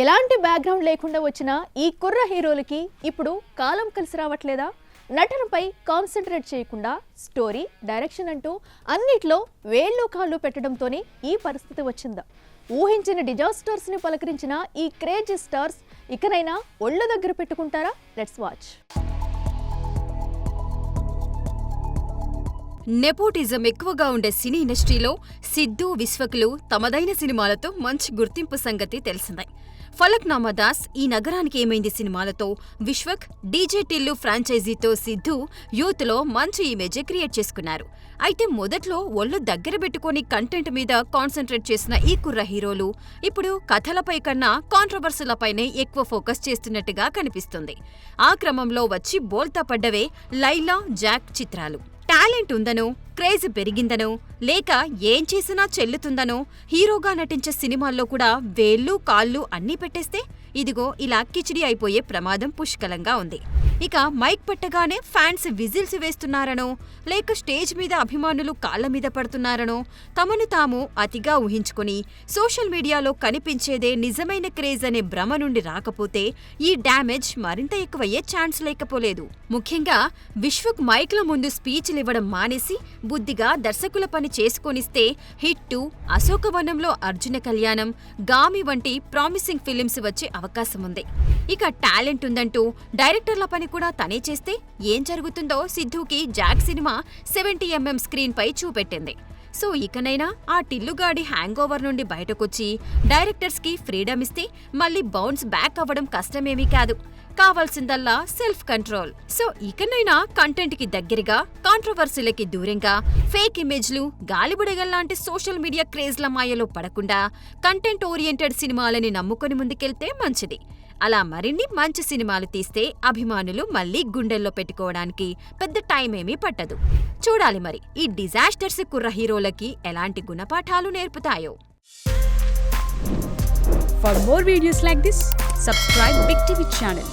ఎలాంటి బ్యాక్గ్రౌండ్ లేకుండా వచ్చిన ఈ కుర్ర హీరోలకి ఇప్పుడు కాలం కలిసి రావట్లేదా? నటనపై కాన్సన్ట్రేట్ చేయకుండా స్టోరీ, డైరెక్షన్ అంటూ అన్నిట్లో వేళ్ళు కాళ్ళు పెట్టడంతోనే ఈ పరిస్థితి వచ్చిందా? ఊహించిన డిజాస్టర్స్ ని పలకరించిన ఈ క్రేజీ స్టార్స్ ఇకనైనా ఒళ్ళ దగ్గర పెట్టుకుంటారా? Let's watch. నెపోటిజం ఎక్కువగా ఉండే సినీ ఇండస్ట్రీలో సిద్ధు, విశ్వక్లు తమదైన సినిమాలతో మంచి గుర్తింపు సంగతి తెలిసిందే. ఫలక్నామా దాస్, ఈ నగరానికి ఏమైంది సినిమాలతో విశ్వక్, డీజే టిల్లు ఫ్రాంచైజీతో సిద్ధు యూత్లో మంచి ఇమేజ్ క్రియేట్ చేసుకున్నారు. అయితే మొదట్లో ఒళ్ళు దగ్గర పెట్టుకుని కంటెంట్ మీద కాన్సన్ట్రేట్ చేసిన ఈ కుర్ర హీరోలు ఇప్పుడు కథలపై కన్నా కాంట్రవర్సీలపైనే ఎక్కువ ఫోకస్ చేస్తున్నట్టుగా కనిపిస్తుంది. ఆ క్రమంలో వచ్చి బోల్తా పడ్డవే లైలా, జాక్ చిత్రాలు. టాలెంట్ ఉందనో, క్రేజ్ పెరిగిందనో, లేక ఏం చేసినా చెల్లుతుందనో హీరోగా నటించే సినిమాల్లో కూడా వేళ్ళు కాళ్ళు అన్నీ పెట్టేస్తే ఇదిగో ఇలా కిచిడి అయిపోయే ప్రమాదం పుష్కలంగా ఉంది. ఇక మైక్ పట్టగానే ఫ్యాన్స్ విజిల్స్ వేస్తున్నారనో, లేక స్టేజ్ మీద అభిమానులు కాళ్ల మీద పడుతున్నారనో తమను తాము అతిగా ఊహించుకుని సోషల్ మీడియాలో కనిపించేదే నిజమైన క్రేజ్ అనే భ్రమ నుండి రాకపోతే ఈ డ్యామేజ్ మరింత ఎక్కువయ్యే ఛాన్స్ లేకపోలేదు. ముఖ్యంగా విశ్వక్ మైక్ల ముందు స్పీచ్లివ్వడం మానేసి బుద్ధిగా దర్శకుల పని చేసుకొనిస్తే హిట్టు, అశోకవనంలో అర్జున కళ్యాణం, గామి వంటి ప్రామిసింగ్ ఫిలిమ్స్ వచ్చే అవకాశముంది. ఇక టాలెంట్ ఉందంటూ డైరెక్టర్ల పని కూడా తనే చేస్తే ఏం జరుగుతుందో సిద్ధుకి జాక్ సినిమా 70mm స్క్రీన్ పై చూపెట్టింది. సో ఇకనైనా ఆ టిల్లుగాడి హ్యాంగ్ ఓవర్ నుండి బయటకొచ్చి డైరెక్టర్స్ కి ఫ్రీడమ్ ఇస్తే మళ్ళీ బౌన్స్ బ్యాక్ అవ్వడం కష్టమేమీ కాదు. కావాల్సిందల్లా సెల్ఫ్ కంట్రోల్. సో ఇకనైనా కంటెంట్ కి దగ్గరగా, కాంట్రవర్సీలకి దూరంగా, ఫేక్ ఇమేజ్లు, గాలిబుడగల్లాంటి సోషల్ మీడియా క్రేజ్ల మాయలో పడకుండా కంటెంట్ ఓరియంటెడ్ సినిమాలని నమ్ముకొని ముందుకెళ్తే మంచిది. అలా మరిన్ని మంచి సినిమాలు తీస్తే అభిమానులు మళ్లీ గుండెల్లో పెట్టుకోవడానికి పెద్ద టైం ఏమీ పట్టదు. చూడాలి మరి ఈ డిజాస్టర్స్ కుర్ర హీరోలకి ఎలాంటి గుణపాఠాలు నేర్పుతాయో. For more videos like this, subscribe Big TV channel.